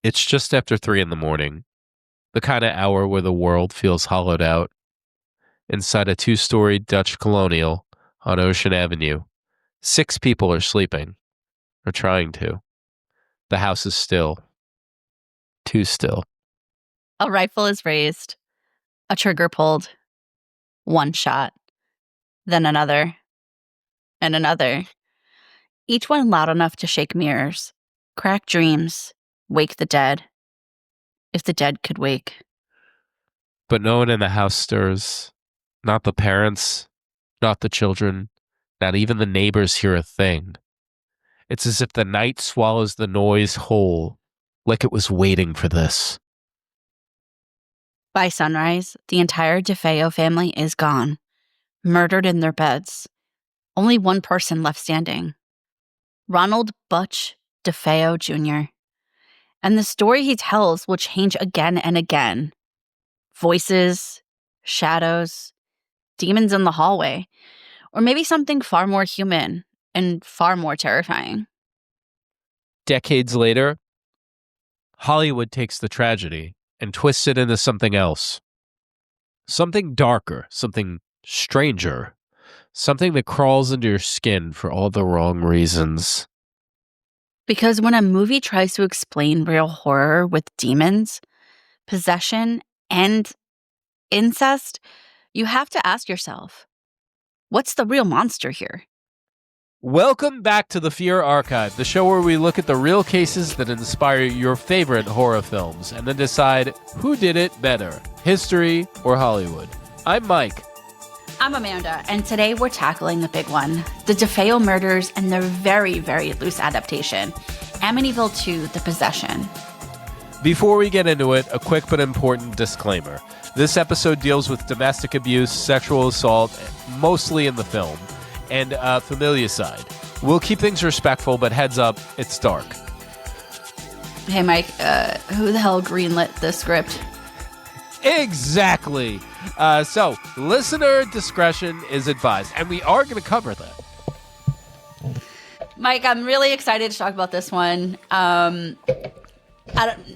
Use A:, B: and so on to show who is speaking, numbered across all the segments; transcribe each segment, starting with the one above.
A: It's just after 3 in the morning, the kind of hour where the world feels hollowed out. Inside a 2-story Dutch colonial on Ocean Avenue, 6 people are sleeping, or trying to. The house is still. Too still.
B: A rifle is raised, a trigger pulled, one shot, then another, and another. Each one loud enough to shake mirrors, crack dreams, wake the dead. If the dead could wake.
A: But no one in the house stirs. Not the parents, not the children, not even the neighbors hear a thing. It's as if the night swallows the noise whole, like it was waiting for this.
B: By sunrise, the entire DeFeo family is gone, murdered in their beds. Only one person left standing. Ronald Butch DeFeo Jr. And the story he tells will change again and again. Voices, shadows, demons in the hallway, or maybe something far more human and far more terrifying.
A: Decades later, Hollywood takes the tragedy and twists it into something else. Something darker, something stranger, something that crawls into your skin for all the wrong reasons.
B: Because when a movie tries to explain real horror with demons, possession, and incest, you have to ask yourself, what's the real monster here?
A: Welcome back to the Fear Archive, the show where we look at the real cases that inspire your favorite horror films and then decide who did it better, history or Hollywood. I'm Mike.
B: I'm Amanda, and today we're tackling the big one, the DeFeo murders and their very, very loose adaptation, Amityville II, The Possession.
A: Before we get into it, a quick but important disclaimer. This episode deals with domestic abuse, sexual assault, mostly in the film, and familicide. We'll keep things respectful, but heads up, it's dark.
B: Hey, Mike, who the hell greenlit this script?
A: Exactly. So, listener discretion is advised, and we are going to cover that.
B: Mike, I'm really excited to talk about this one.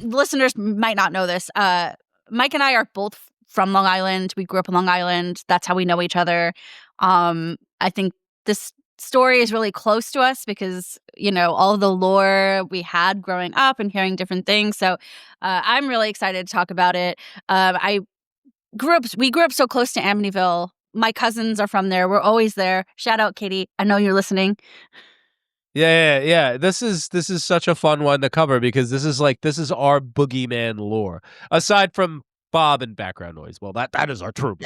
B: Listeners might not know this. Mike and I are both from Long Island. We grew up in Long Island. That's how we know each other. I think this story is really close to us because, you know, all the lore we had growing up and hearing different things. So I'm really excited to talk about it. We grew up so close to Amityville. My cousins are from there. We're always there. Shout out, Katie. I know you're listening.
A: Yeah. This is such a fun one to cover because this is our boogeyman lore. Aside from Bob and background noise. Well, that is our true.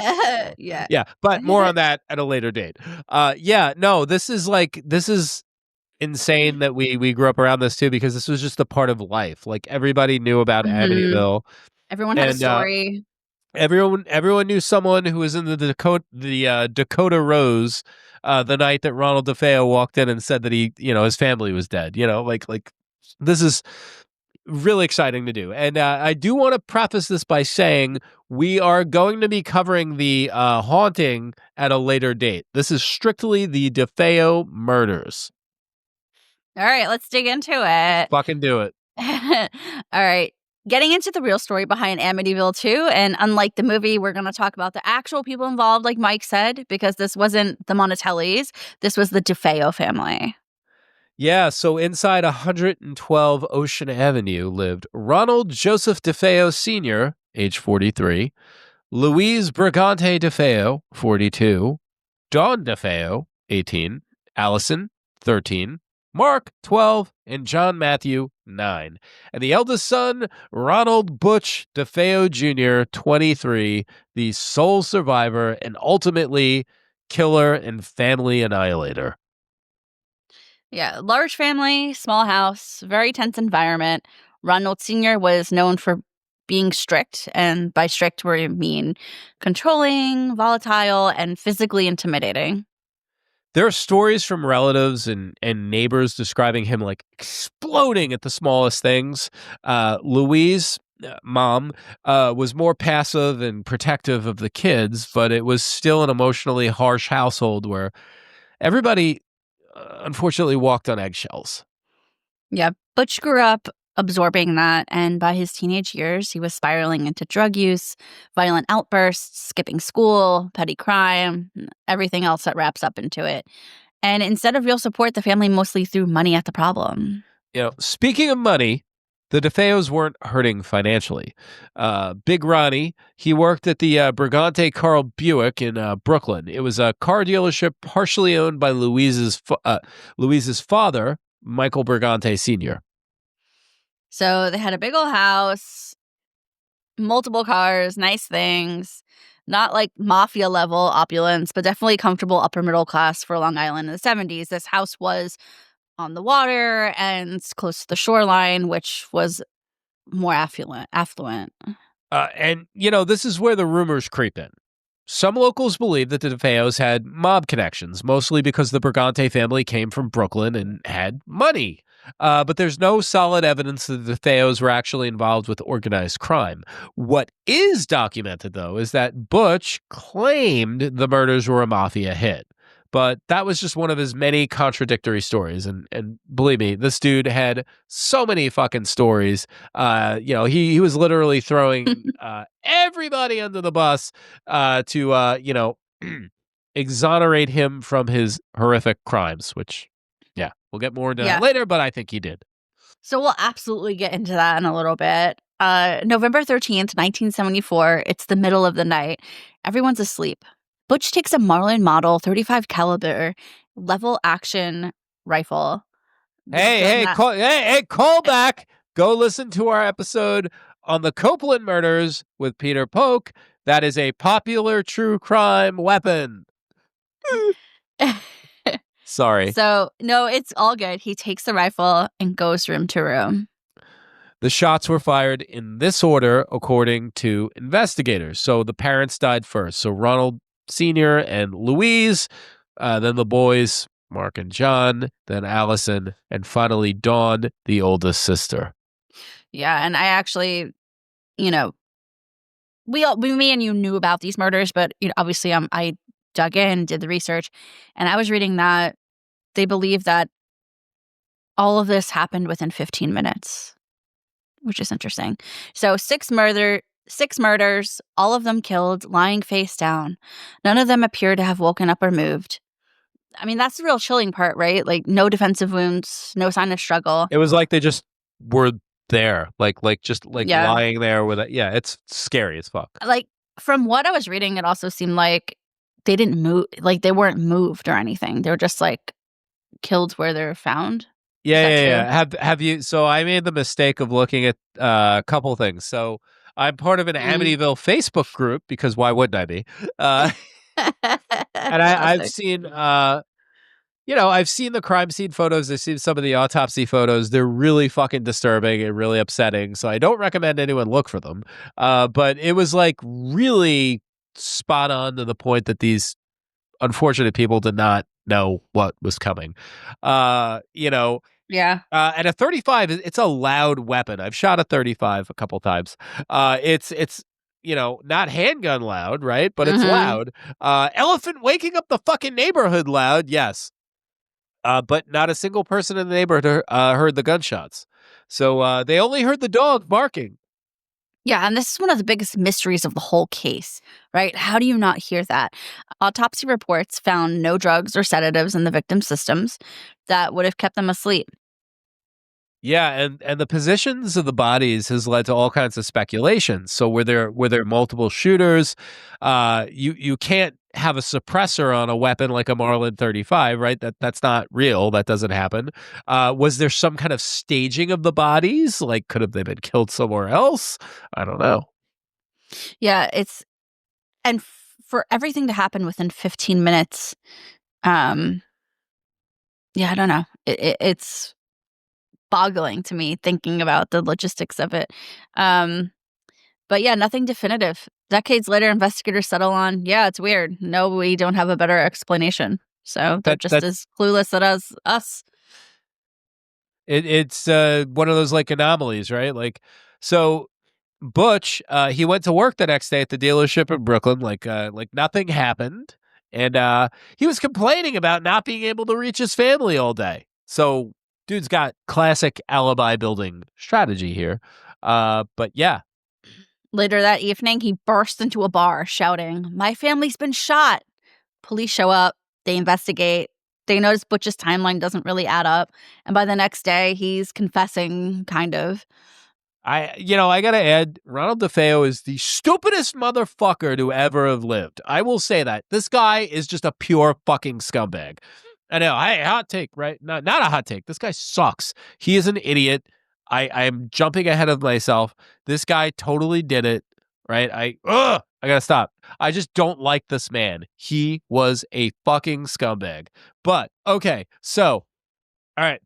B: Yeah.
A: Yeah, but more on that at a later date. This is insane that we grew up around this too because this was just a part of life. Like everybody knew about Amityville.
B: Everyone had a story.
A: Everyone knew someone who was in the Dakota Rose the night that Ronald DeFeo walked in and said that his family was dead. Like this is really exciting to do. And I do want to preface this by saying we are going to be covering the haunting at a later date. This is strictly the DeFeo murders.
B: All right, let's dig into it.
A: Fucking do it.
B: All right. Getting into the real story behind Amityville II, and unlike the movie, we're going to talk about the actual people involved, like Mike said, because this wasn't the Montellis. This was the DeFeo family.
A: Yeah, so inside 112 Ocean Avenue lived Ronald Joseph DeFeo Sr., age 43, Louise Brigante DeFeo, 42, Dawn DeFeo, 18, Allison, 13, Mark, 12, and John Matthew, 9. And the eldest son, Ronald Butch DeFeo Jr., 23, the sole survivor and ultimately killer and family annihilator.
B: Yeah, large family, small house, very tense environment. Ronald Sr. was known for being strict, and by strict we mean controlling, volatile, and physically intimidating.
A: There are stories from relatives and neighbors describing him like exploding at the smallest things. Louise, mom, was more passive and protective of the kids, but it was still an emotionally harsh household where everybody unfortunately walked on eggshells.
B: Yeah, Butch grew up absorbing that. And by his teenage years, he was spiraling into drug use, violent outbursts, skipping school, petty crime, everything else that wraps up into it. And instead of real support, the family mostly threw money at the problem.
A: Speaking of money, the DeFeos weren't hurting financially. Big Ronnie, he worked at the Brigante Carl Buick in Brooklyn. It was a car dealership partially owned by Louise's father, Michael Brigante Sr.
B: So they had a big old house, multiple cars, nice things, not like mafia level opulence, but definitely comfortable upper middle class for Long Island in the 70s. This house was on the water and close to the shoreline, which was more affluent.
A: And this is where the rumors creep in. Some locals believe that the DeFeos had mob connections, mostly because the Brigante family came from Brooklyn and had money. But there's no solid evidence that the DeFeos were actually involved with organized crime. What is documented, though, is that Butch claimed the murders were a mafia hit. But that was just one of his many contradictory stories. And believe me, this dude had so many fucking stories. He was literally throwing everybody under the bus to exonerate him from his horrific crimes, which, yeah, we'll get more into that later, but I think he did.
B: So we'll absolutely get into that in a little bit. November 13th, 1974, it's the middle of the night. Everyone's asleep. Butch takes a Marlin Model 35 caliber level action rifle.
A: Call back. Go listen to our episode on the Copeland murders with Peter Polk. That is a popular true crime weapon. Sorry.
B: So, no, it's all good. He takes the rifle and goes room to room.
A: The shots were fired in this order, according to investigators. So the parents died first. So Ronald Sr. and Louise, then the boys, Mark and John, then Allison, and finally Dawn, the oldest sister.
B: Yeah, and I actually, me and you knew about these murders, but obviously I dug in, did the research, and I was reading that they believe that all of this happened within 15 minutes, which is interesting. So 6 murders, all of them killed, lying face down. None of them appear to have woken up or moved. I mean, that's the real chilling part, right? Like, no defensive wounds, no sign of struggle.
A: It was like they just were there, lying there with it. Yeah, it's scary as fuck.
B: Like, from what I was reading, it also seemed like they didn't move, like they weren't moved or anything. They were just like killed where they were found.
A: Yeah. Have you? So I made the mistake of looking at a couple things. So I'm part of an Amityville Facebook group because why wouldn't I be? And I've seen, I've seen the crime scene photos. I've seen some of the autopsy photos. They're really fucking disturbing and really upsetting. So I don't recommend anyone look for them. But it was like really spot on to the point that these unfortunate people did not know what was coming.
B: Yeah.
A: And a 35, it's a loud weapon. I've shot a 35 a couple times. It's not handgun loud, right? But it's loud. Elephant waking up the fucking neighborhood loud, yes. But not a single person in the neighborhood heard the gunshots. So they only heard the dog barking.
B: Yeah, and this is one of the biggest mysteries of the whole case, right? How do you not hear that? Autopsy reports found no drugs or sedatives in the victim's systems that would have kept them asleep.
A: Yeah, and the positions of the bodies has led to all kinds of speculation. So were there multiple shooters? You can't have a suppressor on a weapon like a Marlin 35, right? That's not real. That doesn't happen. Was there some kind of staging of the bodies? Like, could have they been killed somewhere else? I don't know.
B: Yeah, for everything to happen within 15 minutes, I don't know. It's boggling to me thinking about the logistics of it. But yeah, nothing definitive. Decades later, investigators settle on, it's weird. No, we don't have a better explanation. So they're just as clueless as us.
A: It's one of those like anomalies, right? Like, so Butch, he went to work the next day at the dealership in Brooklyn, like nothing happened. And he was complaining about not being able to reach his family all day. So Dude's got classic alibi building strategy here. But yeah.
B: Later that evening, he burst into a bar shouting, "My family's been shot!" Police show up. They investigate. They notice Butch's timeline doesn't really add up. And by the next day, he's confessing, kind of.
A: I gotta add, Ronald DeFeo is the stupidest motherfucker to ever have lived. I will say that. This guy is just a pure fucking scumbag. I know. Hey, hot take, right? Not a hot take. This guy sucks. He is an idiot. I'm jumping ahead of myself. This guy totally did it, right? I gotta stop. I just don't like this man. He was a fucking scumbag. But, okay, so, all right.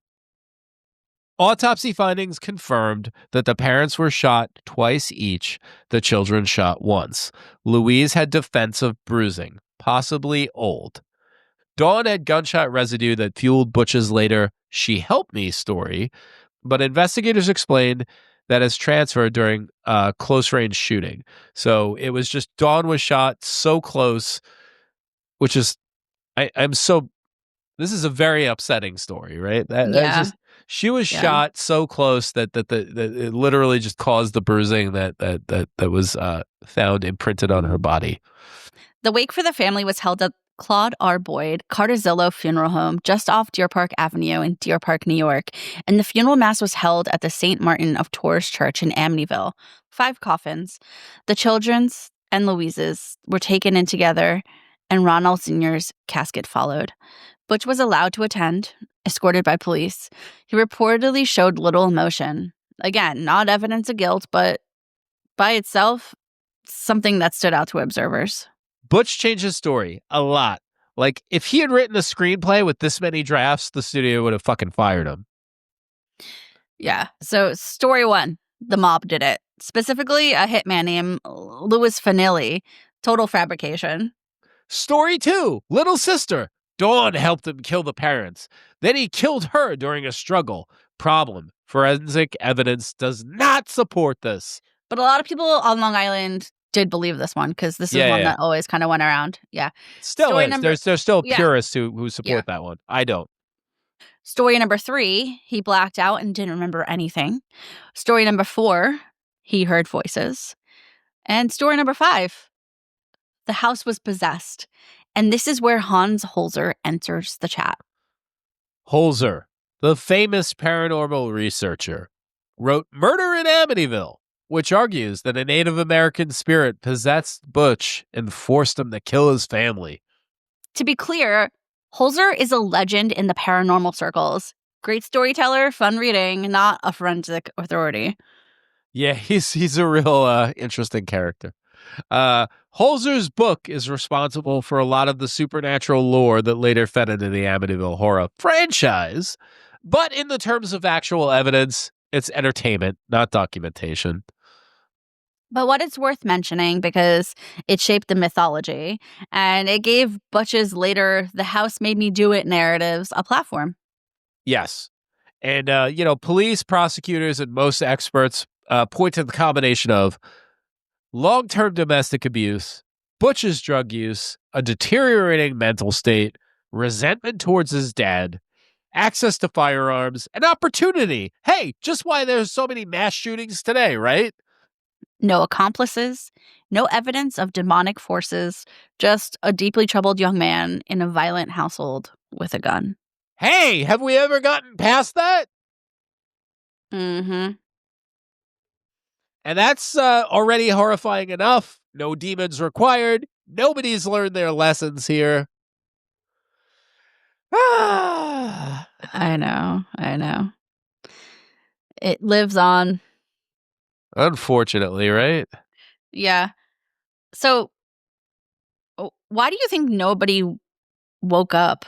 A: Autopsy findings confirmed that the parents were shot twice each. The children shot once. Louise had defensive bruising, possibly old. Dawn had gunshot residue that fueled Butch's later "she helped me" story, but investigators explained that it's transferred during close-range shooting. So it was just Dawn was shot so close, which is, this is a very upsetting story, right? That's just, she was shot so close that it literally just caused the bruising that was found imprinted on her body.
B: The wake for the family was held at Claude R. Boyd Carterzillo Funeral Home just off Deer Park Avenue in Deer Park, New York, and the funeral mass was held at the St. Martin of Tours Church in Amityville. 5 coffins. The children's and Louise's were taken in together, and Ronald Sr.'s casket followed. Butch was allowed to attend, escorted by police. He reportedly showed little emotion. Again, not evidence of guilt, but by itself, something that stood out to observers.
A: Butch changed his story a lot. Like, if he had written a screenplay with this many drafts, the studio would have fucking fired him.
B: Yeah. So, story 1, the mob did it. Specifically, a hitman named Louis Fanelli. Total fabrication.
A: Story 2, little sister. Dawn helped him kill the parents. Then he killed her during a struggle. Problem: forensic evidence does not support this.
B: But a lot of people on Long Island did believe this one because this is one that always kind of went around. Yeah.
A: Still story is. There's still purists who support that one. I don't.
B: Story number 3, he blacked out and didn't remember anything. Story number 4, he heard voices. And story number 5, the house was possessed. And this is where Hans Holzer enters the chat.
A: Holzer, the famous paranormal researcher, wrote Murder in Amityville, which argues that a Native American spirit possessed Butch and forced him to kill his family.
B: To be clear, Holzer is a legend in the paranormal circles. Great storyteller, fun reading, not a forensic authority.
A: Yeah, he's a real interesting character. Holzer's book is responsible for a lot of the supernatural lore that later fed into the Amityville horror franchise. But in the terms of actual evidence, it's entertainment, not documentation.
B: But what it's worth mentioning because it shaped the mythology and it gave Butch's later "the house made me do it" narratives a platform.
A: Yes. And, police, prosecutors, and most experts point to the combination of long-term domestic abuse, Butch's drug use, a deteriorating mental state, resentment towards his dad, access to firearms, and opportunity. Hey, just why there's so many mass shootings today, right?
B: No accomplices, no evidence of demonic forces, just a deeply troubled young man in a violent household with a gun.
A: Hey, have we ever gotten past that?
B: Mm-hmm.
A: And that's already horrifying enough. No demons required. Nobody's learned their lessons here.
B: I know. It lives on.
A: Unfortunately, right?
B: Yeah. So, why do you think nobody woke up?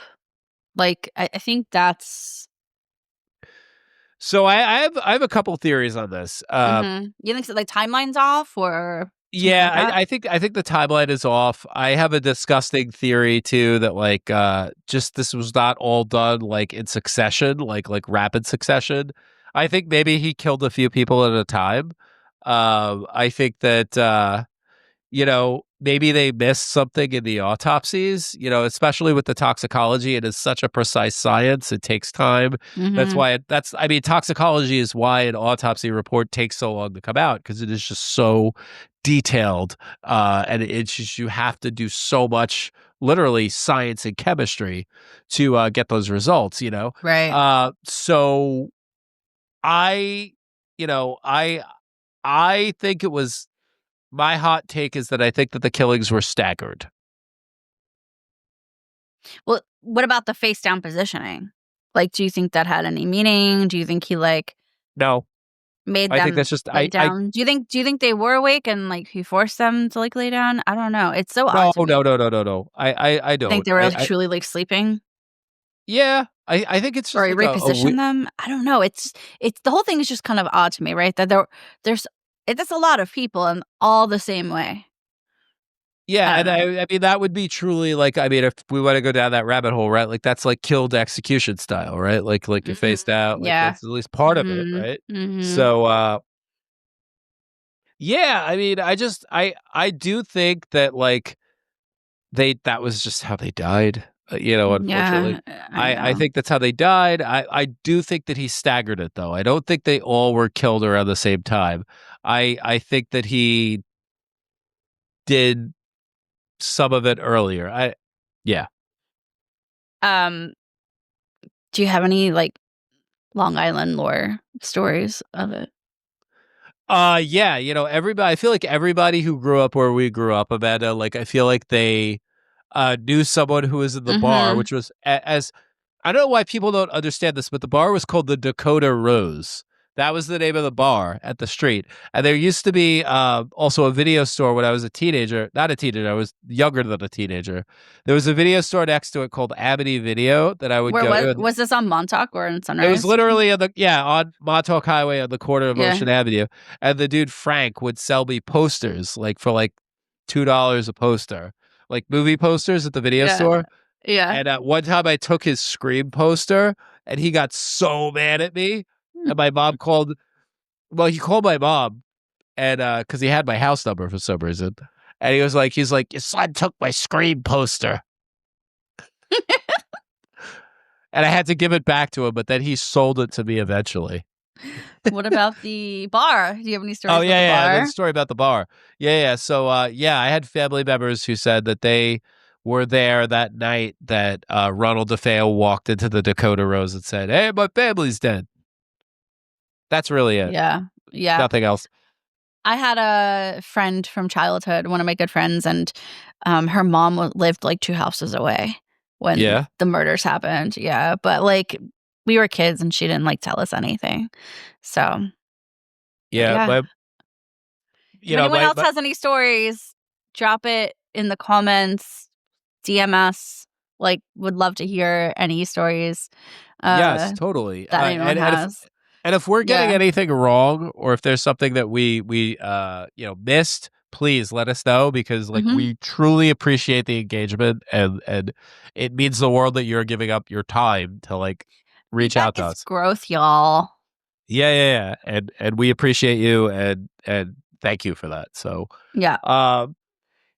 B: Like, I think that's...
A: So I have a couple theories on this.
B: You think like timeline's off, or
A: yeah, I think the timeline is off. I have a disgusting theory too that just this was not all done like in succession, like rapid succession. I think maybe he killed a few people at a time. I think that maybe they missed something in the autopsies, especially with the toxicology. It is such a precise science. It takes time. That's
B: Mm-hmm.
A: why toxicology is why an autopsy report takes so long to come out, because it is just so detailed. And it's just, you have to do so much, literally science and chemistry to get those results.
B: Right.
A: So I, you know, I think it was my hot take is that I think that the killings were staggered.
B: Well, what about the face down positioning? Like, do you think that had any meaning? Do you think he
A: No,
B: made
A: I think
B: them
A: that's just
B: lay
A: I
B: down? Do you think they were awake and he forced them to lay down? I don't know. It's so odd
A: no
B: to
A: no
B: me.
A: no no no no. I
B: I think
A: don't.
B: they were truly sleeping
A: Yeah. I think it's
B: or
A: just
B: he
A: like a
B: repositioned them. I don't know. It's the whole thing is just kind of odd to me, right? That there's that's a lot of people and all the same way. I
A: yeah,
B: don't
A: and
B: know.
A: I mean that would be truly like, I mean, if we want to go down that rabbit hole, right? Like that's like killed execution style, right? Like you're
B: Hmm.
A: faced out, like
B: Yeah.
A: that's at least part of it,
B: Hmm.
A: right?
B: Hmm.
A: So yeah, I mean, I do think that like that was just how they died. Unfortunately.
B: Yeah, I
A: I
B: know.
A: think that's how they died. I do think that he staggered it though. I don't think they all were killed around the same time. I think that he did some of it earlier. Yeah.
B: Um, do you have any Long Island lore stories of it?
A: Yeah, everybody, I feel like everybody who grew up where we grew up, Amanda, like I feel like they knew someone who was in the bar,
B: Mm-hmm.
A: which was as I don't know why people don't understand this, but the bar was called the Dakota Rose. That was the name of the bar at the street. And there used to be also a video store when I was a teenager. Not a teenager, I was younger than a teenager. There was a video store next to it called Amity Video that I would
B: Where
A: go to.
B: was this on Montauk or in
A: It was
B: Sunrise?
A: literally on Montauk Highway on the corner of
B: Yeah,
A: Ocean Avenue. And the dude Frank would sell me posters like for like $2 a poster, like movie posters at the video
B: yeah,
A: store.
B: yeah.
A: And one time I took his Scream poster and he got so mad at me. And my mom he called my mom and because he had my house number for some reason. And he's like, your son took my Scream poster. And I had to give it back to him, but then he sold it to me eventually.
B: What about the bar? Do you have any
A: Oh
B: stories about the
A: yeah, yeah. The
B: bar?
A: story about the bar. Yeah, yeah. So yeah, I had family members who said that they were there that night that Ronald DeFeo walked into the Dakota Rose and said, "Hey, my family's dead." That's really it.
B: Yeah, yeah.
A: Nothing else.
B: I had a friend from childhood, one of my good friends, and her mom lived two houses away when
A: Yeah.
B: the murders happened. Yeah, but we were kids and she didn't tell us anything. So, but
A: Yeah,
B: yeah.
A: my
B: If anyone else
A: my
B: has any stories, drop it in the comments, DM us. Would love to hear any stories
A: yes,
B: uh,
A: totally.
B: that anyone has.
A: And if we're getting
B: Yeah.
A: anything wrong, or if there's something that we missed, please let us know, because like
B: Hmm.
A: we truly appreciate the engagement, and it means the world that you're giving up your time to like reach
B: Feedback
A: out to
B: is
A: us.
B: growth, y'all.
A: Yeah, yeah, yeah. And we appreciate you, and thank you for that. So
B: Yeah.
A: um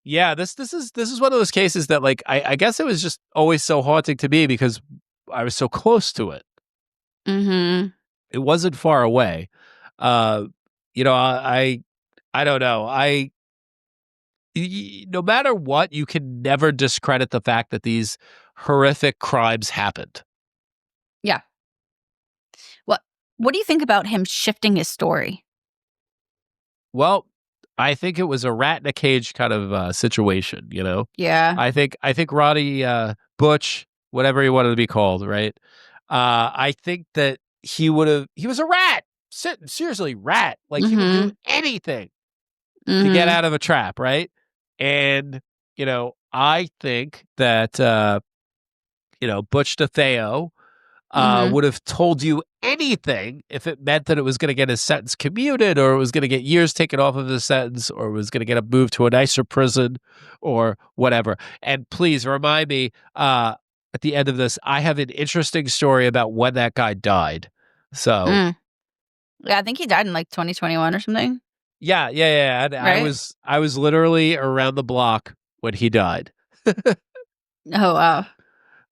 A: yeah, this is one of those cases that like I guess it was just always so haunting to me because I was so close to it.
B: Hmm.
A: It wasn't far away. Uh, I don't know. No matter what, you can never discredit the fact that these horrific crimes happened.
B: Yeah. What What do you think about him shifting his story?
A: Well, I think it was a rat in a cage kind of situation.
B: Yeah.
A: I think Roddy Butch, whatever he wanted to be called, right? I think that he was a rat. Seriously, rat. Like he would do
B: Mhm.
A: anything to get
B: Mhm.
A: out of a trap, right? And I think that Butch DeFeo
B: Mhm.
A: would have told you anything if it meant that it was going to get his sentence commuted, or it was going to get years taken off of his sentence, or it was going to get him moved to a nicer prison, or whatever. And please remind me at the end of this, I have an interesting story about when that guy died. So
B: Mm. Yeah, I think he died in 2021 or something.
A: Yeah. And
B: right?
A: I was literally around the block when he died.
B: Oh wow.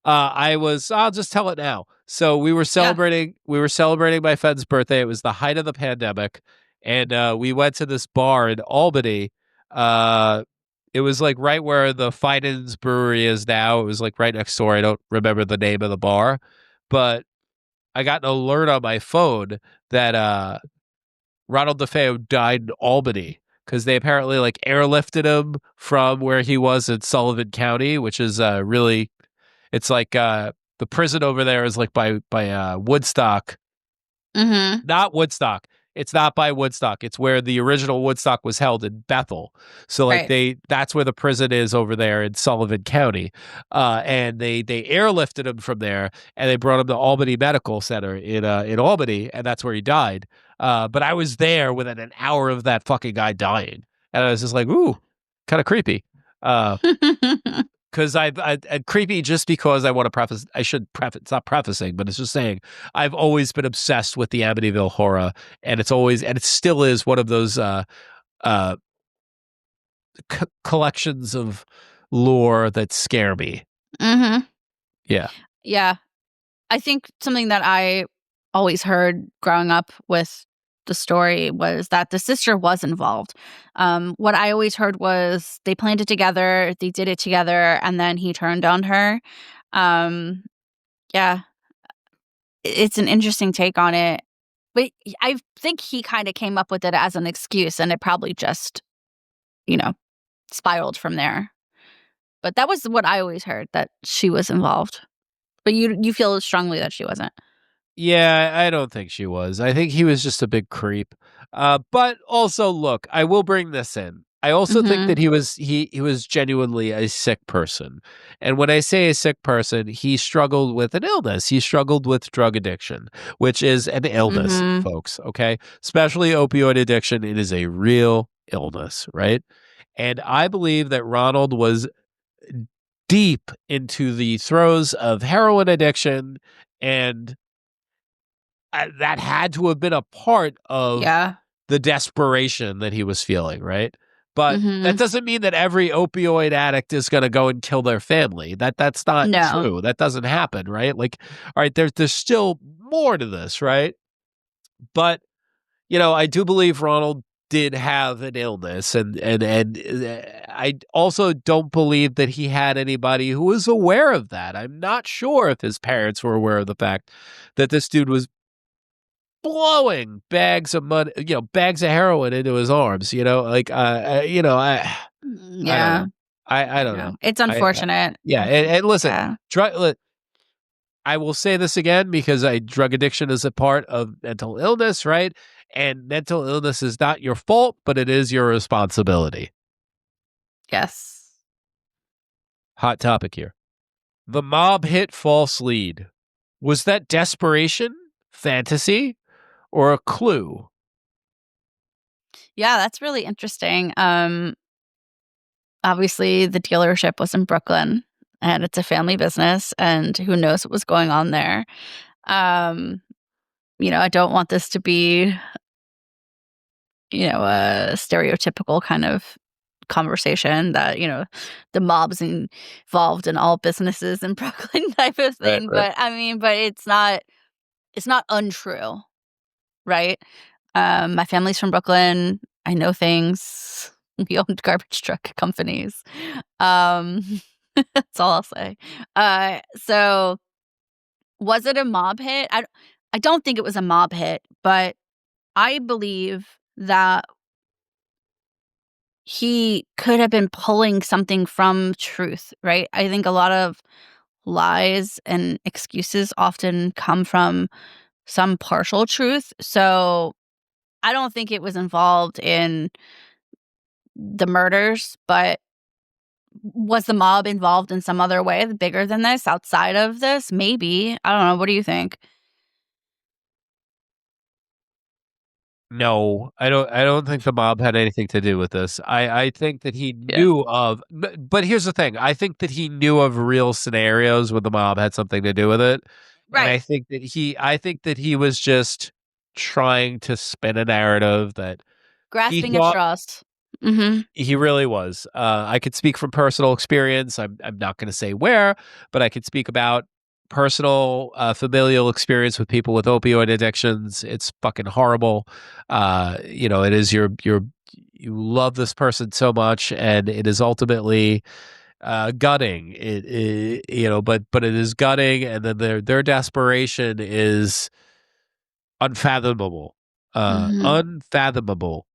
A: I'll just tell it now. So
B: Yeah.
A: we were celebrating my friend's birthday. It was the height of the pandemic. And we went to this bar in Albany. Uh, it was like right where the Fiden's Brewery is now. It was like right next door. I don't remember the name of the bar, but I got an alert on my phone that Ronald DeFeo died in Albany because they apparently like airlifted him from where he was in Sullivan County, which is really it's like the prison over there is like by Woodstock.
B: Mm-hmm.
A: Not Woodstock. It's not by Woodstock. It's where the original Woodstock was held in Bethel. So like
B: Right.
A: that's where the prison is over there in Sullivan County. And they airlifted him from there and they brought him to Albany Medical Center in Albany, and that's where he died. But I was there within an hour of that fucking guy dying. And I was just like, ooh, kind of creepy. Uh because I creepy just because I want to preface. I should preface. It's not prefacing, but it's just saying I've always been obsessed with the Amityville horror, and it still is one of those uh, collections of lore that scare me.
B: Mm-hmm.
A: Yeah,
B: Yeah. I think something that I always heard growing up with the story was that the sister was involved. What I always heard was they planned it together, they did it together, and then he turned on her. Um, yeah, it's an interesting take on it. But I think he kind of came up with it as an excuse, and it probably just, you know, spiraled from there. But that was what I always heard, that she was involved. But you feel strongly that she wasn't.
A: yeah. I don't think she was. I think he was just a big creep. But also, look, I will bring this in. I also think that
B: Mhm.
A: he was genuinely a sick person. And when I say a sick person, he struggled with an illness. He struggled with drug addiction, which is an illness,
B: Mhm.
A: folks, okay? Especially opioid addiction. It is a real illness, right? And I believe that Ronald was deep into the throes of heroin addiction, and that had to have been a part of
B: Yeah.
A: the desperation that he was feeling, right? But that
B: Mhm.
A: doesn't mean that every opioid addict is going to go and kill their family. That's not
B: No.
A: true. That doesn't happen, right? Like, all right, there's still more to this, right? But I do believe Ronald did have an illness, and I also don't believe that he had anybody who was aware of that. I'm not sure if his parents were aware of the fact that this dude was blowing bags of money, bags of heroin into his arms. Like, I don't
B: Yeah.
A: know. I don't
B: Yeah.
A: know.
B: It's
A: I
B: unfortunate.
A: yeah, and listen,
B: Yeah.
A: I will say this again because drug addiction is a part of mental illness, right? And mental illness is not your fault, but it is your responsibility.
B: Yes.
A: Hot topic here. The mob hit false lead. Was that desperation, fantasy, or a clue?
B: Yeah, that's really interesting. Obviously the dealership was in Brooklyn and it's a family business and who knows what was going on there. Um, I don't want this to be, a stereotypical kind of conversation that, the mob's involved in all businesses in Brooklyn type of
A: Right,
B: thing.
A: right.
B: But I mean, but it's not untrue, right? My family's from Brooklyn. I know things. We owned garbage truck companies. Um, that's all I'll say. So was it a mob hit? I don't think it was a mob hit, but I believe that he could have been pulling something from truth, right? I think a lot of lies and excuses often come from some partial truth. So I don't think it was involved in the murders, but was the mob involved in some other way bigger than this, outside of this? Maybe. I don't know. What do you think?
A: No, I don't think the mob had anything to do with this. I think that he
B: Yeah.
A: knew of, but here's the thing. I think that he knew of real scenarios where the mob had something to do with it. And
B: Right.
A: I think that he was just trying to spin a narrative that He
B: Grasping at
A: thought
B: straws. Mm-hmm.
A: he really was. I could speak from personal experience. I'm not going to say where, but I could speak about personal familial experience with people with opioid addictions. It's fucking horrible. It is you love this person so much, and it is ultimately gutting. But it is gutting, and then their desperation is unfathomable.
B: Mm-hmm.
A: Unfathomable.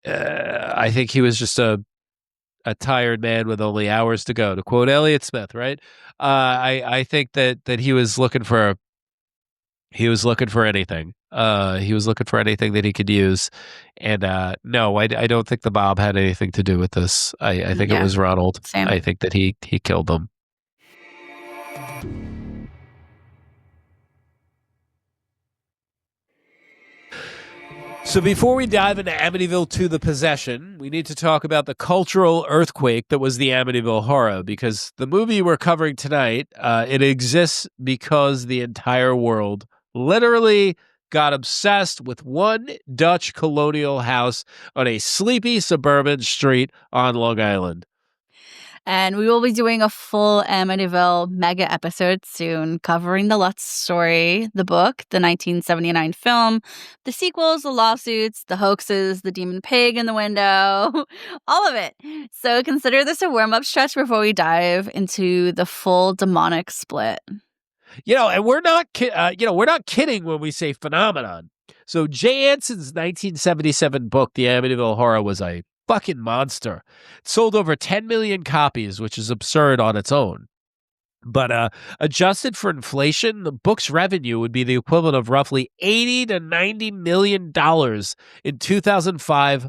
A: I think he was just a tired man with only hours to go, to quote Elliott Smith, right? I think that he was looking for anything. He was looking for anything that he could use, and no, I don't think the mob had anything to do with this. I think it
B: Yeah,
A: was Ronald.
B: same.
A: I think that he killed them. So before we dive into Amityville II: The Possession, we need to talk about the cultural earthquake that was the Amityville Horror, because the movie we're covering tonight, it exists because the entire world literally got obsessed with one Dutch colonial house on a sleepy suburban street on Long Island.
B: And we will be doing a full Amityville mega episode soon, covering the Lutz story, the book, the 1979 film, the sequels, the lawsuits, the hoaxes, the demon pig in the window, all of it. So consider this a warm-up stretch before we dive into the full demonic split.
A: And we're not kidding when we say phenomenon. So Jay Anson's 1977 book, The Amityville Horror, was a fucking monster. It sold over 10 million copies, which is absurd on its own. But adjusted for inflation, the book's revenue would be the equivalent of roughly $80 to $90 million in 2005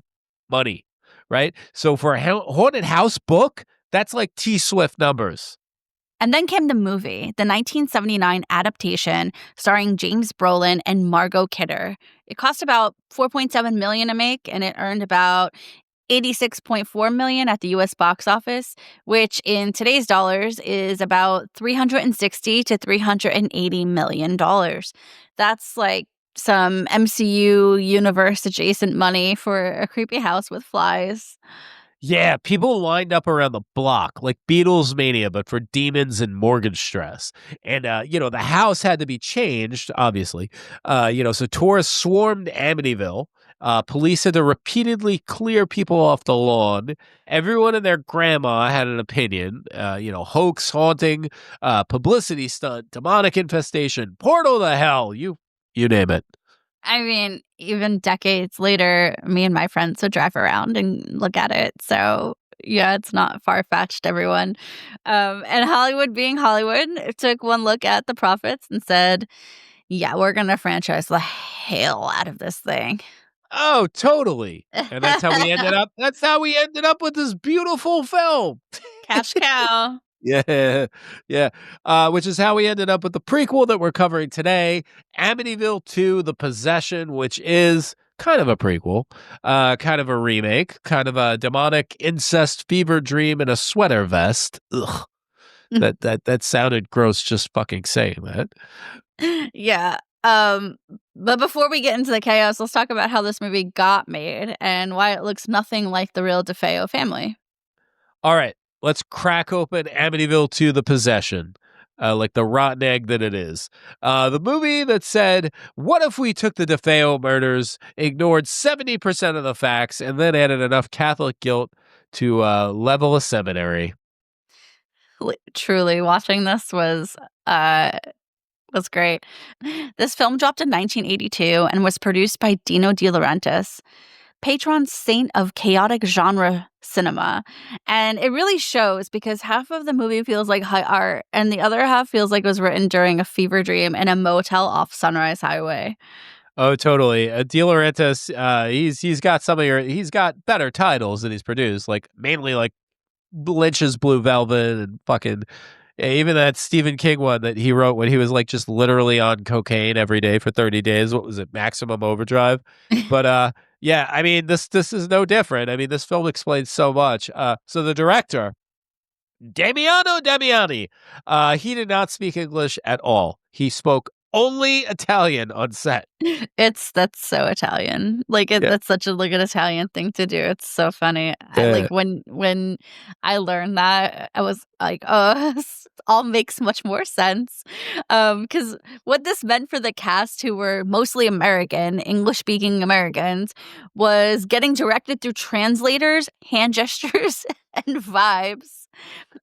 A: money, right? So for a haunted house book, that's like T Swift numbers.
B: And then came the movie, the 1979 adaptation starring James Brolin and Margot Kidder. It cost about $4.7 million to make, and it earned about $86.4 million at the U.S. box office, which in today's dollars is about $360 to $380 million. That's like some MCU universe adjacent money for a creepy house with flies.
A: Yeah, people lined up around the block like Beatles mania, but for demons and mortgage stress. And, the house had to be changed, obviously. So tourists swarmed Amityville. Police had to repeatedly clear people off the lawn. Everyone and their grandma had an opinion. Hoax, haunting, publicity stunt, demonic infestation, portal to hell, you name it.
B: I mean, even decades later, me and my friends would drive around and look at it. So, yeah, it's not far-fetched, everyone. And Hollywood being Hollywood, it took one look at the profits and said, yeah, we're going to franchise the hell out of this thing.
A: Oh, totally. And that's how we ended up. That's how we ended up with this beautiful film.
B: Cash cow.
A: Yeah, yeah. Which is how we ended up with the prequel that we're covering today, Amityville II: The Possession, which is kind of a prequel, kind of a remake, kind of a demonic incest fever dream in a sweater vest. Ugh. That sounded gross just fucking saying that.
B: Yeah. But before we get into the chaos, let's talk about how this movie got made and why it looks nothing like the real DeFeo family.
A: All right. Let's crack open Amityville II: The Possession, like the rotten egg that it is. The movie that said, what if we took the DeFeo murders, ignored 70% of the facts, and then added enough Catholic guilt to level a seminary?
B: Truly, watching this was great. This film dropped in 1982 and was produced by Dino De Laurentiis, patron saint of chaotic genre cinema. And it really shows because half of the movie feels like high art and the other half feels like it was written during a fever dream in a motel off Sunrise Highway.
A: Oh, totally. De Laurentiis, he's got better titles that he's produced, like mainly like Lynch's Blue Velvet and fucking even that Stephen King one that he wrote when he was like just literally on cocaine every day for 30 days. What was it? Maximum Overdrive. But yeah, I mean this is no different. I mean this film explains so much. So the director, Damiano Damiani, he did not speak English at all. He spoke only Italian on set.
B: That's so Italian. Like
A: Yeah.
B: that's such a like an Italian thing to do. It's so funny. I
A: Yeah.
B: like when I learned that, I was like, oh, this all makes much more sense. Because what this meant for the cast, who were mostly American, English speaking Americans, was getting directed through translators, hand gestures, and vibes.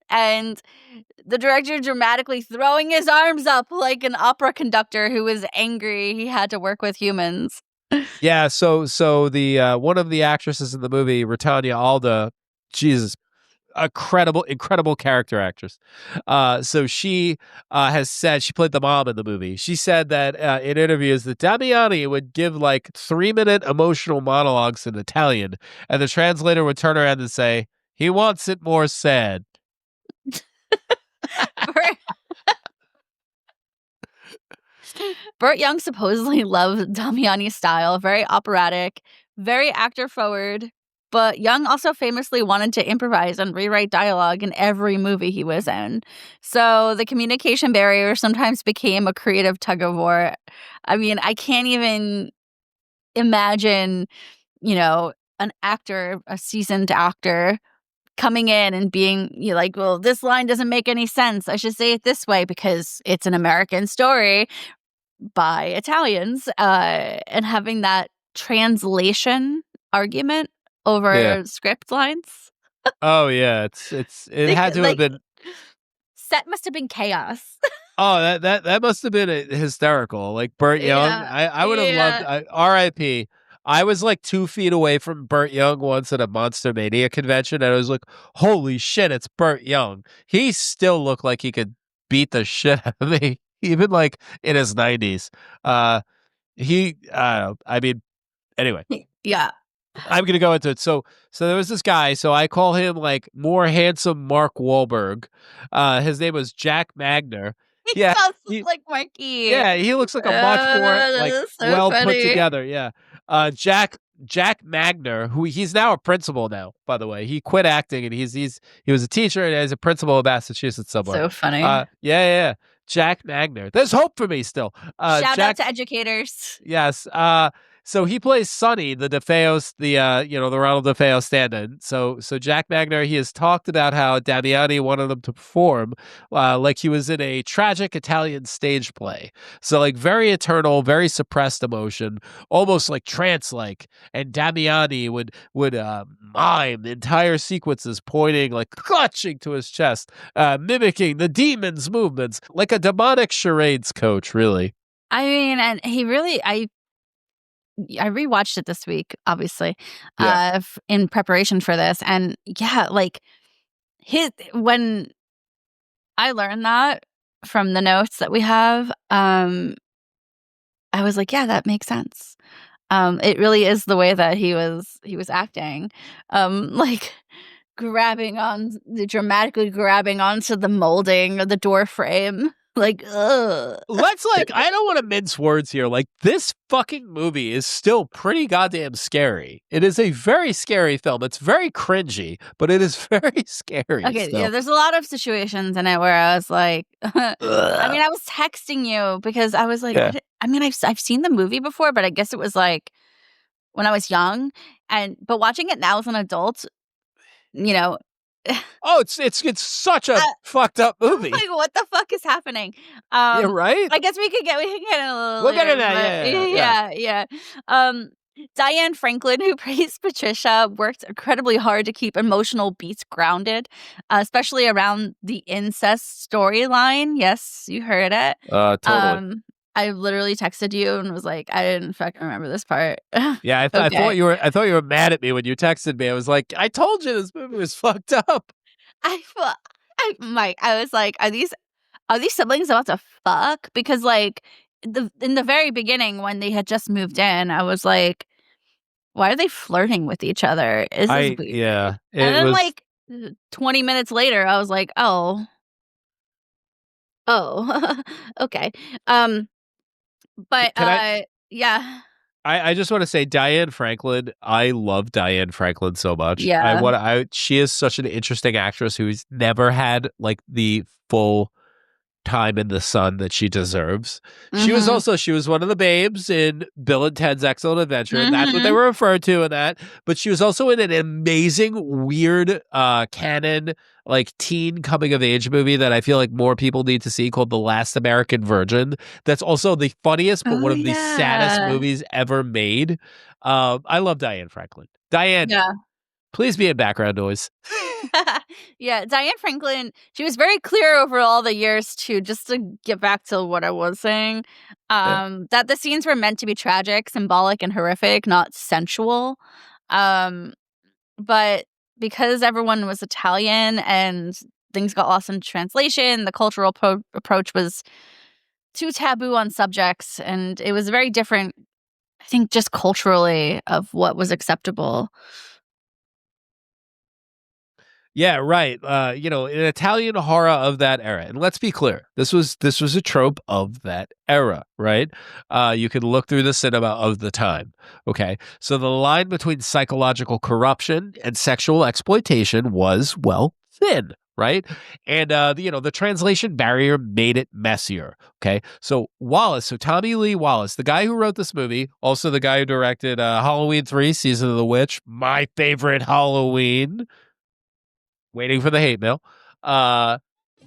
B: And the director dramatically throwing his arms up like an opera conductor who was angry he had to work with humans.
A: Yeah, so the one of the actresses in the movie, Retanya Alda, Jesus, incredible character actress. So she has said, she played the mom in the movie. She said that in interviews that Damiani would give like 3-minute emotional monologues in Italian, and the translator would turn around and say, "He wants it more sad."
B: Burt Young supposedly loved Damiani's style, very operatic, very actor forward. But Young also famously wanted to improvise and rewrite dialogue in every movie he was in. So the communication barrier sometimes became a creative tug of war. I mean, I can't even imagine, an actor, a seasoned actor, coming in and being like, well, this line doesn't make any sense. I should say it this way because it's an American story by Italians, and having that translation argument
A: Yeah.
B: over script lines.
A: Oh yeah, it had to have been.
B: Set must have been chaos.
A: Oh, that must have been hysterical. Like Burt Young,
B: Yeah,
A: I would have loved.
B: yeah.
A: R.I.P. I was like 2 feet away from Burt Young once at a Monster Mania convention, and I was like, "Holy shit, it's Burt Young!" He still looked like he could beat the shit out of me, even like in his 90s. I mean, anyway.
B: Yeah.
A: I'm gonna go into it. So there was this guy. So I call him like more handsome Mark Wahlberg. His name was Jack Magner.
B: He
A: Yeah,
B: sounds
A: he
B: like Marky.
A: he looks like a much more like
B: That is so
A: well put
B: funny.
A: together. Yeah, Jack Magner, who he's now a principal now. By the way, he quit acting and he was a teacher and he's a principal of Massachusetts somewhere.
B: So funny.
A: Yeah. Jack Magner. There's hope for me still.
B: Shout out to educators.
A: Yes. So he plays Sonny, the DeFeo's, the Ronald DeFeo stand-in. So Jack Magner, he has talked about how Damiani wanted him to perform like he was in a tragic Italian stage play. So like very eternal, very suppressed emotion, almost like trance-like. And Damiani would mime entire sequences, pointing like clutching to his chest, mimicking the demon's movements, like a demonic charades coach, really.
B: I mean, and he really, I rewatched it this week, obviously, in preparation for this. And yeah, like when I learned that from the notes that we have, I was like, yeah, that makes sense. It really is the way that he was acting, like dramatically grabbing onto the molding or the door frame. Like, ugh.
A: I don't want to mince words here. Like, this fucking movie is still pretty goddamn scary. It is a very scary film. It's very cringy, but it is very scary.
B: Okay,
A: still.
B: yeah, there's a lot of situations in it where I was like, I mean, I was texting you because I was like,
A: Yeah.
B: I've seen the movie before, but I guess it was like when I was young, but watching it now as an adult,
A: Oh, it's such a fucked up movie.
B: Like, what the fuck is happening?
A: Yeah, right?
B: I guess we can get a little.
A: We'll get
B: later,
A: into that.
B: Yeah. Diane Franklin, who plays Patricia, worked incredibly hard to keep emotional beats grounded, especially around the incest storyline. Yes, you heard it.
A: Totally.
B: I literally texted you and was like, I didn't fucking remember this part.
A: Yeah, I thought you were mad at me when you texted me. I was like, I told you this movie was fucked up.
B: Mike, I was like, are these siblings about to fuck? Because like in the very beginning when they had just moved in, I was like, why are they flirting with each other? Is this weird?
A: Yeah.
B: And then like 20 minutes later, I was like, oh, okay. But yeah.
A: I just want to say Diane Franklin. I love Diane Franklin so much.
B: Yeah.
A: She is such an interesting actress who's never had like the full time in the sun that she deserves. She was
B: Mm-hmm.
A: one of the babes in Bill and Ted's Excellent Adventure, and that's what they
B: Mm-hmm.
A: were referred to in that. But she was also in an amazing, weird, canon, like teen coming of age movie that I feel like more people need to see called The Last American Virgin. That's also the funniest, but
B: Oh
A: one of the saddest
B: yeah.
A: movies ever made. I love Diane Franklin. Diane,
B: Yeah.
A: please be in background noise.
B: Yeah, Diane Franklin, she was very clear over all the years too, just to get back to what I was saying,
A: Yeah.
B: that the scenes were meant to be tragic, symbolic, and horrific, not sensual. Um, but because everyone was Italian and things got lost in translation, the cultural approach was too taboo on subjects, and it was very different, I think, just culturally of what was acceptable.
A: Yeah, right. An Italian horror of that era. And let's be clear, this was a trope of that era, right? You can look through the cinema of the time. Okay. So the line between psychological corruption and sexual exploitation was, well, thin. Right. And, the translation barrier made it messier. Okay. So Tommy Lee Wallace, the guy who wrote this movie, also the guy who directed Halloween 3, Season of the Witch, my favorite Halloween, waiting for the hate mail. Uh,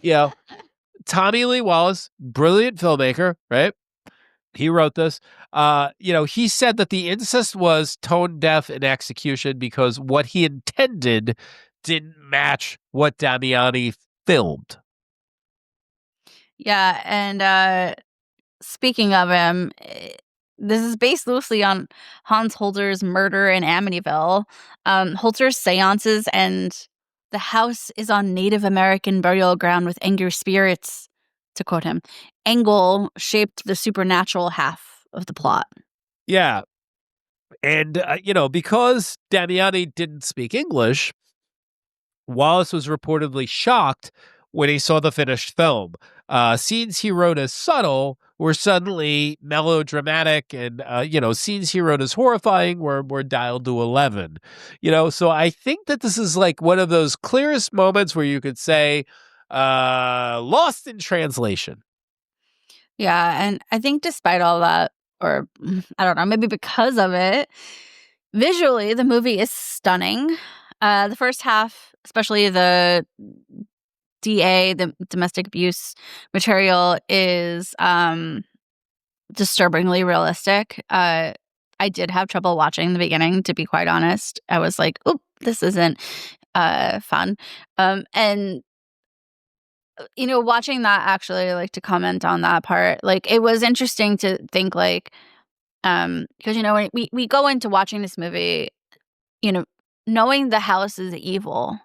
A: you know, Tommy Lee Wallace, brilliant filmmaker, right? He wrote this. He said that the incest was tone deaf in execution because what he intended didn't match what Damiani filmed.
B: Yeah, and speaking of him, this is based loosely on Hans Holzer's murder in Amityville. Holzer's seances and the house is on Native American burial ground with angry spirits, to quote him. Angle shaped the supernatural half of the plot.
A: Yeah. And, because Damiani didn't speak English, Wallace was reportedly shocked when he saw the finished film. Scenes he wrote as subtle were suddenly melodramatic, and scenes he wrote as horrifying were dialed to 11. So I think that this is like one of those clearest moments where you could say, lost in translation.
B: Yeah, and I think despite all that, or I don't know, maybe because of it, visually the movie is stunning. The first half, especially the DA, the domestic abuse material, is disturbingly realistic. I did have trouble watching the beginning, to be quite honest. I was like, "Oop, this isn't fun." And watching that, actually, like, to comment on that part, like, it was interesting to think, like, because when we go into watching this movie, you know, knowing the house is evil,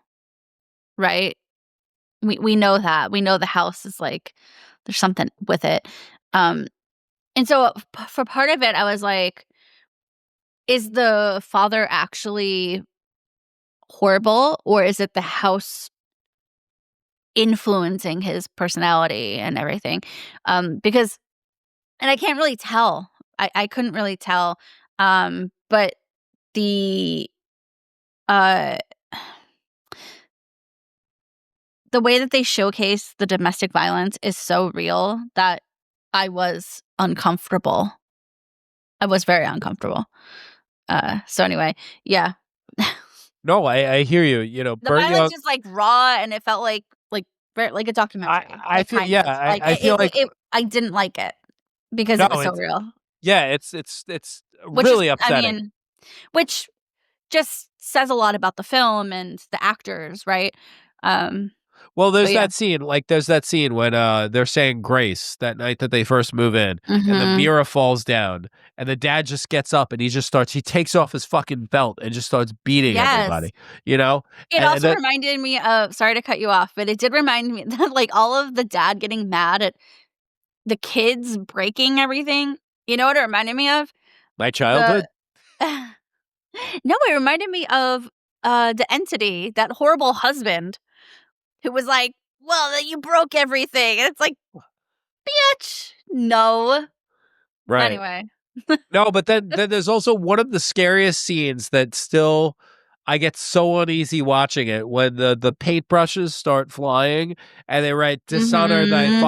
B: right? We know that. We know the house is like there's something with it. Um, and so for part of it, I was like, is the father actually horrible, or is it the house influencing his personality and everything? Because, and I can't really tell. I couldn't really tell. But the uh the way that they showcase the domestic violence is so real that I was uncomfortable. I was very uncomfortable. So anyway, yeah.
A: No, I hear you.
B: The
A: Burt
B: violence
A: Young.
B: is, like, raw, and it felt like very like a documentary,
A: I
B: like,
A: feel
B: kind
A: yeah.
B: of. Like,
A: I feel like
B: I didn't like it because
A: no.
B: it was so real,
A: It's
B: which is,
A: really
B: I
A: upsetting.
B: mean, which just says a lot about the film and the actors, right?
A: Well,
B: But yeah.
A: there's that scene when they're saying grace that night that they first move in, and the
B: Mhm.
A: mirror falls down, and the dad just gets up and he takes off his fucking belt and just starts beating
B: Yes.
A: everybody, you know?
B: It
A: And
B: also
A: that
B: reminded me of, sorry to cut you off, but it did remind me that, like, all of the dad getting mad at the kids breaking everything, you know what it reminded me of?
A: my
B: The
A: childhood.
B: No, it reminded me of, the entity, that horrible husband who was like, "Well, then you broke everything," and it's like, "Bitch, no."
A: Right.
B: Anyway.
A: No, but then there's also one of the scariest scenes that still I get so uneasy watching it when the paintbrushes start flying and they write dishonor thy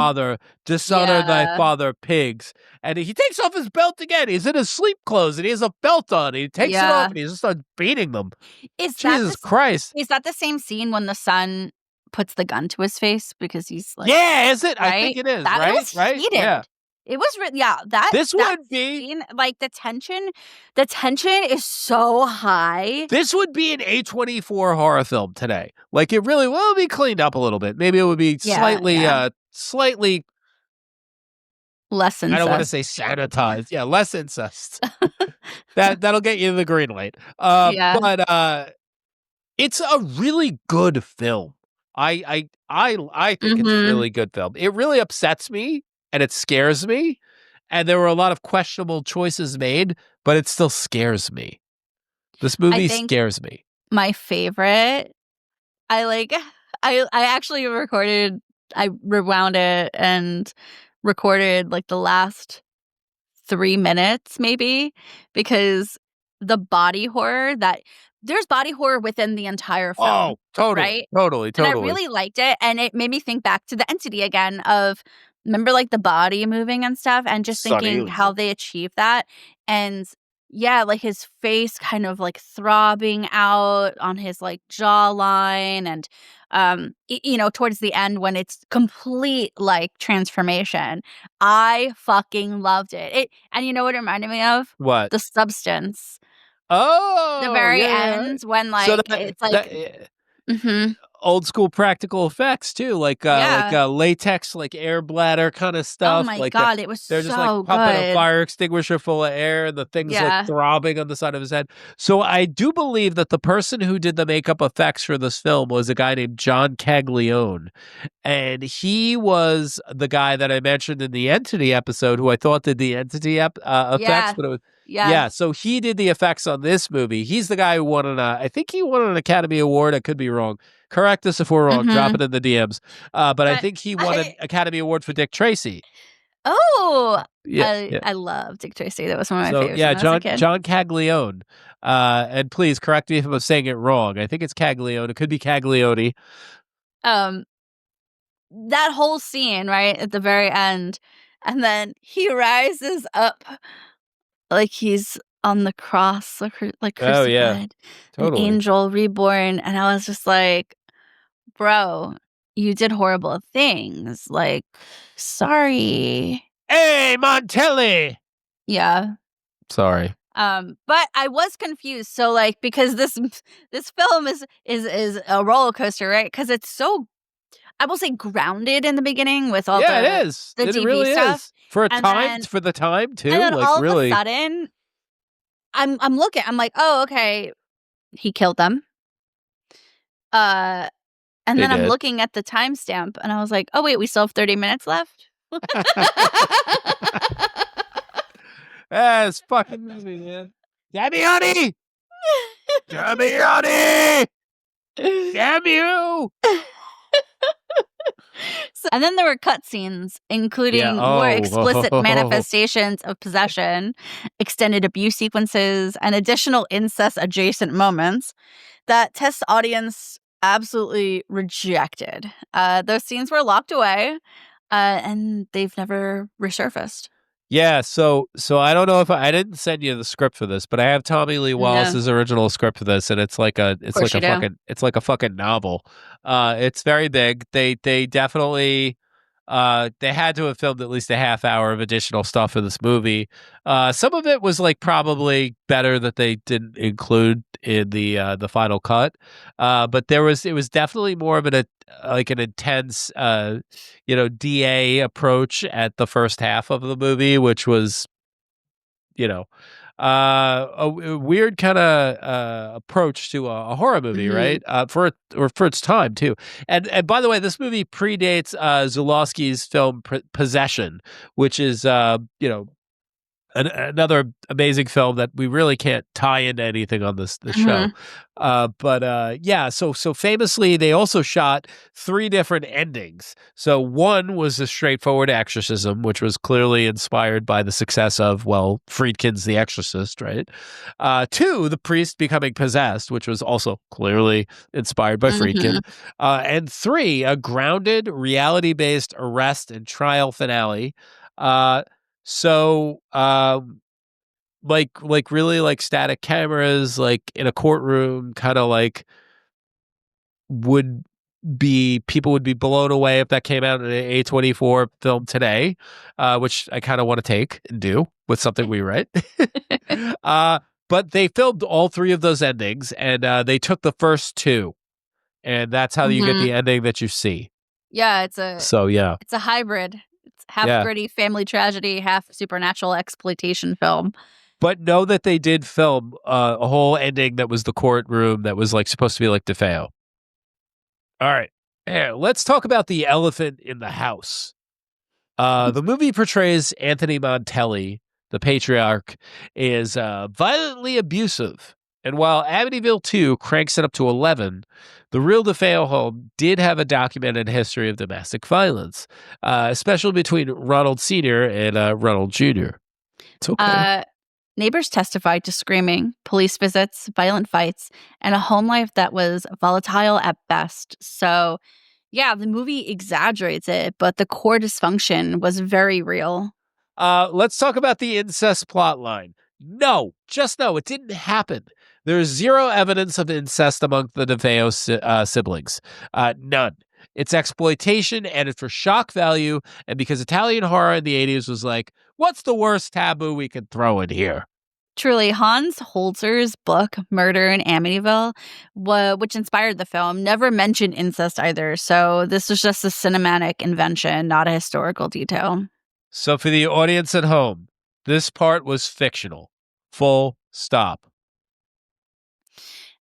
A: father, pigs. And he takes off his belt again. He's in his sleep clothes and he has a belt on. He takes it off and he just starts beating them. Jesus Christ.
B: Is that the same scene when the son puts the gun to his face because he's like,
A: yeah, is it?
B: Right?
A: I think it is,
B: that
A: right?
B: Was
A: right?
B: Heated.
A: Yeah.
B: It was,
A: this
B: that
A: would be
B: scene, like the tension is so high.
A: This would be an A24 horror film today. Like it really will be cleaned up a little bit. Maybe it would be slightly
B: less incest.
A: I don't want to say sanitized. Yeah, less incest. That'll get you the green light. But it's a really good film. I think it's a really good film. It really upsets me and it scares me. And there were a lot of questionable choices made, but it still scares me. This movie scares me.
B: My favorite, I actually I rewound it and recorded like the last 3 minutes maybe, because the body horror there's body horror within the entire film.
A: Oh, totally.
B: Right?
A: Totally.
B: And I really liked it. And it made me think back to the Entity again of, remember like the body moving and stuff, and just thinking how they achieved that. And yeah, like his face kind of like throbbing out on his like jawline, and towards the end when it's complete like transformation. I fucking loved it. And you know what it reminded me of?
A: What?
B: The Substance.
A: Oh,
B: the very end when like it's like
A: old school practical effects too, like latex, like air bladder kind of stuff.
B: Oh my
A: like
B: God, it was
A: they're just like pumping a fire extinguisher full of air, and the thing's like throbbing on the side of his head. So I do believe that the person who did the makeup effects for this film was a guy named John Caglione, and he was the guy that I mentioned in the Entity episode, who I thought did the Entity effects, but it was. Yeah, so he did the effects on this movie. He's the guy who won I think he won an Academy Award. I could be wrong. Correct us if we're wrong. Drop it in the DMs. But I think he won an Academy Award for Dick Tracy.
B: Oh, I love Dick Tracy. That was one of my favorites.
A: Yeah, John Caglione. And please correct me if I'm saying it wrong. I think it's Caglione. It could be Caglione.
B: That whole scene, right, at the very end, and then he rises up like he's on the cross, like crucified.
A: Oh, yeah. Totally.
B: An angel reborn. And I was just like, bro, you did horrible things. Like, sorry.
A: Hey, Montelli!
B: Yeah.
A: Sorry.
B: But I was confused. So, like, because this film is a roller coaster, right? Because it's so, I will say, grounded in the beginning with all
A: it is.
B: The
A: it
B: DV
A: really
B: stuff.
A: Is. For the time too.
B: And then
A: like
B: all
A: really.
B: of a sudden, I'm looking. I'm like, oh, okay, he killed them. And then I'm looking at the timestamp, and I was like, oh wait, we still have 30 minutes left.
A: It's fucking movie, man. Damiani! Damiani! Damn you!
B: And then there were cutscenes, including more explicit manifestations of possession, extended abuse sequences, and additional incest-adjacent moments that test audience absolutely rejected. Those scenes were locked away, and they've never resurfaced.
A: Yeah, so I don't know if I didn't send you the script for this, but I have Tommy Lee Wallace's original script for this, and it's like a fucking novel. It's very big. They definitely they had to have filmed at least a half hour of additional stuff for this movie. Some of it was like probably better that they didn't include in the final cut. But it was definitely more of an intense DA approach at the first half of the movie, which was a weird kind of approach to a horror movie, right? For its time too. And by the way, this movie predates Zulawski's film Possession, which is Another amazing film that we really can't tie into anything on this show.
B: Mhm.
A: So famously, they also shot 3 different endings. So one was a straightforward exorcism, which was clearly inspired by the success of, well, Friedkin's The Exorcist, right? 2, the priest becoming possessed, which was also clearly inspired by Friedkin.
B: Mhm.
A: And 3, a grounded, reality-based arrest and trial finale. Uh, like really like static cameras, like in a courtroom, kind of like would people would be blown away if that came out in an A24 film today, which I kind of want to take and do with something we write. uh, but they filmed all 3 of those endings, and they took the first 2, and that's how you get
B: Mhm.
A: the ending that you see.
B: Yeah,
A: So yeah,
B: it's a hybrid. It's half
A: yeah.
B: gritty family tragedy, half supernatural exploitation film.
A: But know that they did film a whole ending that was the courtroom that was like supposed to be like DeFeo. All right. Yeah, let's talk about the elephant in the house. The movie portrays Anthony Montelli, the patriarch, is violently abusive. And while Amityville II cranks it up to 11, the real DeFeo home did have a documented history of domestic violence, especially between Ronald Sr. and Ronald Jr. It's okay.
B: Neighbors testified to screaming, police visits, violent fights, and a home life that was volatile at best. So, yeah, the movie exaggerates it, but the core dysfunction was very real.
A: Let's talk about the incest plot line. No, just no, it didn't happen. There's 0 evidence of incest among the DeFeo siblings. None. It's exploitation and it's for shock value. And because Italian horror in the 80s was like, what's the worst taboo we could throw in here?
B: Truly, Hans Holzer's book, Murder in Amityville, which inspired the film, never mentioned incest either. So this was just a cinematic invention, not a historical detail.
A: So for the audience at home, this part was fictional. Full stop.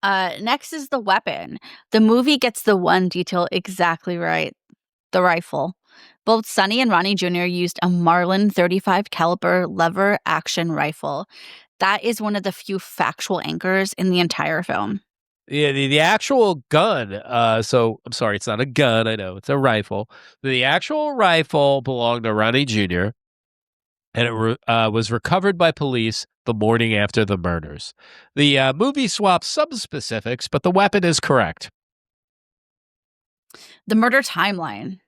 B: Next is the weapon. The movie gets the one detail exactly right: the rifle. Both Sonny and Ronnie Jr. used a Marlin 35 caliber lever action rifle. That is one of the few factual anchors in the entire film.
A: Yeah, the actual gun, so I'm sorry, it's not a gun, I know, it's a rifle. The actual rifle belonged to Ronnie Jr., and it was recovered by police the morning after the murders. The movie swaps some specifics, but the weapon is correct.
B: The murder timeline.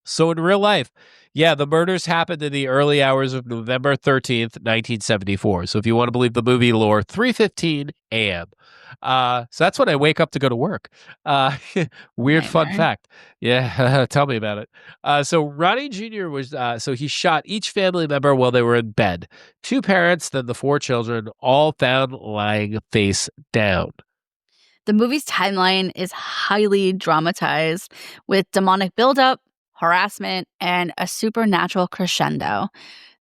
A: So in real life, yeah, the murders happened in the early hours of November 13th, 1974. So if you want to believe the movie lore, 3:15 a.m. So that's when I wake up to go to work. Weird fun
B: Nightmare.
A: fact. Yeah, tell me about it. So Ronnie Jr. was, so he shot each family member while they were in bed. 2 parents, then the 4 children, all found lying face down.
B: The movie's timeline is highly dramatized with demonic buildup, harassment, and a supernatural crescendo.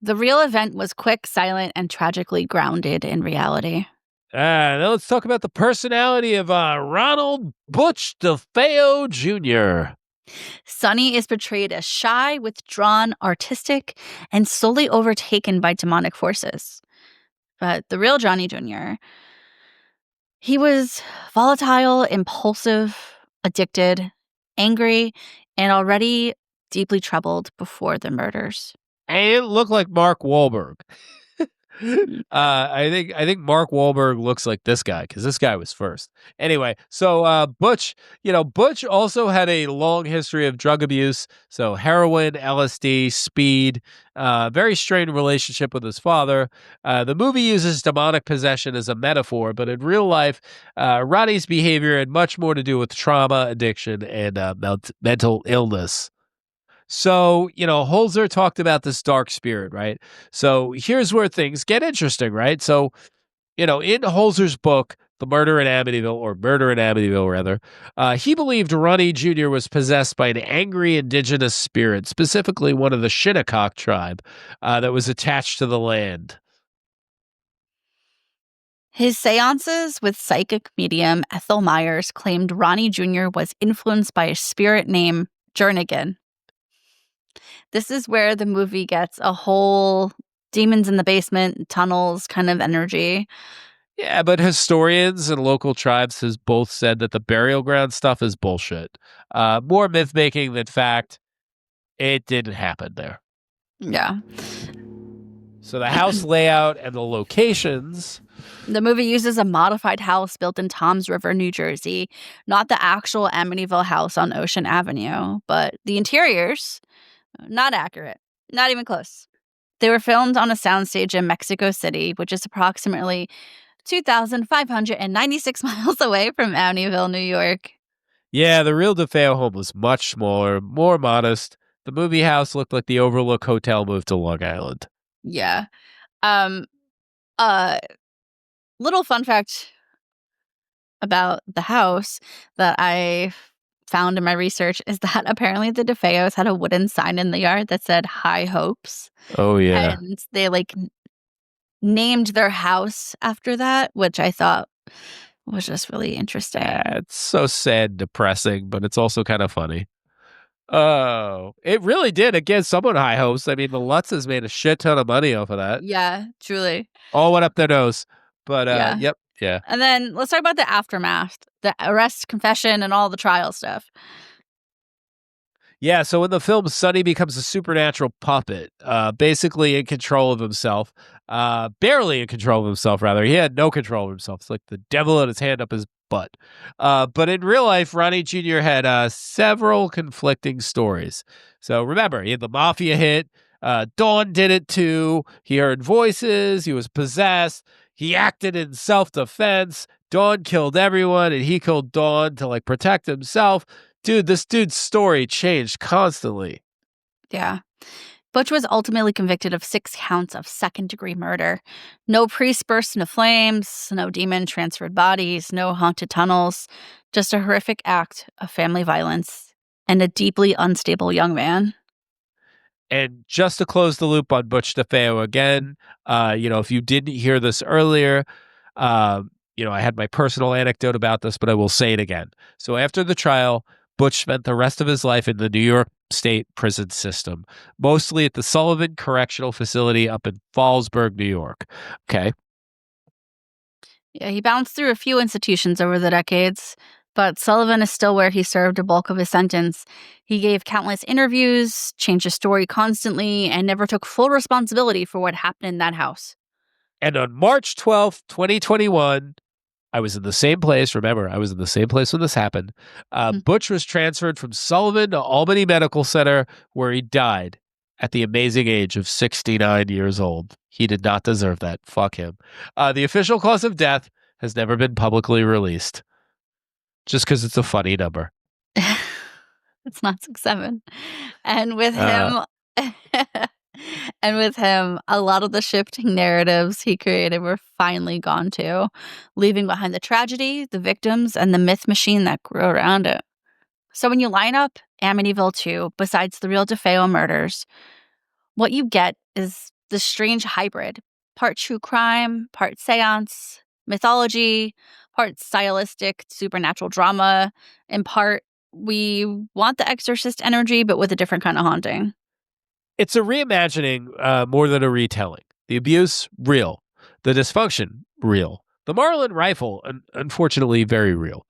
B: The real event was quick, silent, and tragically grounded in reality.
A: Now let's talk about the personality of Ronald Butch DeFeo Jr.
B: Sonny is portrayed as shy, withdrawn, artistic, and slowly overtaken by demonic forces. But the real Johnny Jr., he was volatile, impulsive, addicted, angry, and already deeply troubled before the murders.
A: And it looked like Mark Wahlberg.
B: Mm.
A: I think Mark Wahlberg looks like this guy because this guy was first. Anyway, so Butch, Butch also had a long history of drug abuse. So heroin, LSD, speed, very strained relationship with his father. The movie uses demonic possession as a metaphor, but in real life, Roddy's behavior had much more to do with trauma, addiction, and mental illness. So, Holzer talked about this dark spirit, right? So here's where things get interesting, right? So, in Holzer's book, The Murder in Amityville, or Murder in Amityville, rather, he believed Ronnie Jr. was possessed by an angry indigenous spirit, specifically one of the Shinnecock tribe that was attached to the land.
B: His seances with psychic medium Ethel Myers claimed Ronnie Jr. was influenced by a spirit named Jernigan. This is where the movie gets a whole demons in the basement, tunnels kind of energy.
A: Yeah, but historians and local tribes has both said that the burial ground stuff is bullshit. More myth making than fact. It didn't happen there.
B: Yeah.
A: So the house layout and the locations.
B: The movie uses a modified house built in Toms River, New Jersey, not the actual Amityville house on Ocean Avenue, but the interiors, not accurate, not even close. They were filmed on a soundstage in Mexico City, which is approximately 2,596 miles away from Amityville, New York.
A: Yeah, the real DeFeo home was much smaller, more modest. The movie house looked like the Overlook Hotel moved to Long Island.
B: Yeah. Little fun fact about the house that I found in my research is that apparently the DeFeos had a wooden sign in the yard that said High Hopes.
A: Oh, yeah.
B: And they named their house after that, which I thought was just really interesting.
A: It's so sad, depressing, but it's also kind of funny. Oh, it really did. Again, someone high hopes. I mean, the Lutzes made a shit ton of money off of that.
B: Yeah, truly.
A: All went up their nose. But,
B: Yeah.
A: Yep, yeah.
B: And then let's talk about the aftermath, the arrest, confession, and all the trial stuff.
A: Yeah, so in the film, Sonny becomes a supernatural puppet, basically in control of himself, barely in control of himself, rather. He had no control of himself. It's like the devil had his hand up his butt. But in real life, Ronnie Jr. had several conflicting stories. So remember, he had the mafia hit. Dawn did it too. He heard voices. He was possessed. He acted in self-defense. Dawn killed everyone, and he killed Dawn to protect himself. Dude, this dude's story changed constantly.
B: Yeah. Butch was ultimately convicted of 6 counts of second-degree murder. No priest burst into flames, no demon-transferred bodies, no haunted tunnels, just a horrific act of family violence and a deeply unstable young man.
A: And just to close the loop on Butch DeFeo again, if you didn't hear this earlier, I had my personal anecdote about this, but I will say it again. So after the trial, Butch spent the rest of his life in the New York State prison system, mostly at the Sullivan Correctional Facility up in Fallsburg, New York. Okay.
B: Yeah, he bounced through a few institutions over the decades, but Sullivan is still where he served a bulk of his sentence. He gave countless interviews, changed his story constantly, and never took full responsibility for what happened in that house.
A: And on March 12th, 2021, I was in the same place. Remember, I was in the same place when this happened. Butch was transferred from Sullivan to Albany Medical Center, where he died at the amazing age of 69 years old. He did not deserve that. Fuck him. The official cause of death has never been publicly released, just because it's a funny number.
B: It's not 6-7. And with him... And with him, a lot of the shifting narratives he created were finally gone too, leaving behind the tragedy, the victims, and the myth machine that grew around it. So when you line up Amityville II, besides the real DeFeo murders, what you get is this strange hybrid, part true crime, part seance, mythology, part stylistic supernatural drama, in part we want the Exorcist energy, but with a different kind of haunting.
A: It's a reimagining more than a retelling. The abuse, real. The dysfunction, real. The Marlin rifle, unfortunately, very real.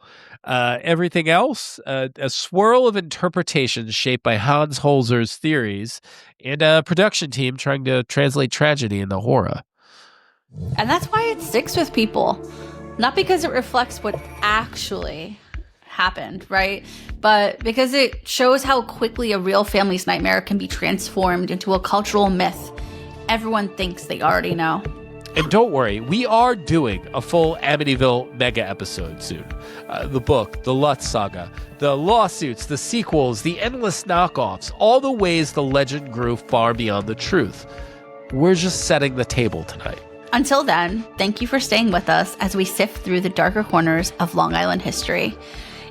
A: Everything else, a swirl of interpretations shaped by Hans Holzer's theories and a production team trying to translate tragedy into horror.
B: And that's why it sticks with people. Not because it reflects what actually happened, right? But because it shows how quickly a real family's nightmare can be transformed into a cultural myth everyone thinks they already know.
A: And don't worry, we are doing a full Amityville mega episode soon. The book, the Lutz saga, the lawsuits, the sequels, the endless knockoffs, all the ways the legend grew far beyond the truth. We're just setting the table tonight.
B: Until then, thank you for staying with us as we sift through the darker corners of Long Island history.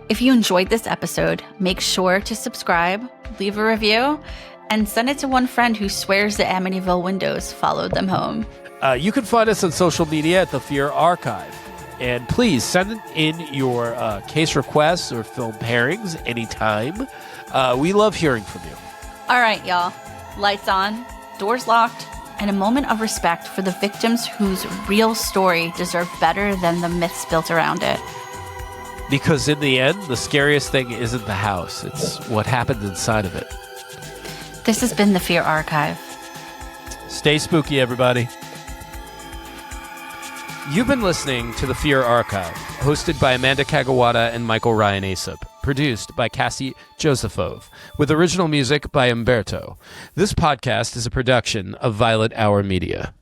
B: If you enjoyed this episode, make sure to subscribe, leave a review, and send it to one friend who swears the Amityville windows followed them home.
A: You can find us on social media at The Fear Archive. And please send in your case requests or film pairings anytime. We love hearing from you.
B: All right, y'all. Lights on, doors locked, and a moment of respect for the victims whose real story deserve better than the myths built around it.
A: Because in the end, the scariest thing isn't the house, it's what happened inside of it.
B: This has been the Fear Archive.
A: Stay spooky, everybody. You've been listening to the Fear Archive, hosted by Amanda Kagawada and Michael Ryan Aesop, produced by Cassie Josephove, with original music by Umberto. This podcast is a production of Violet Hour Media.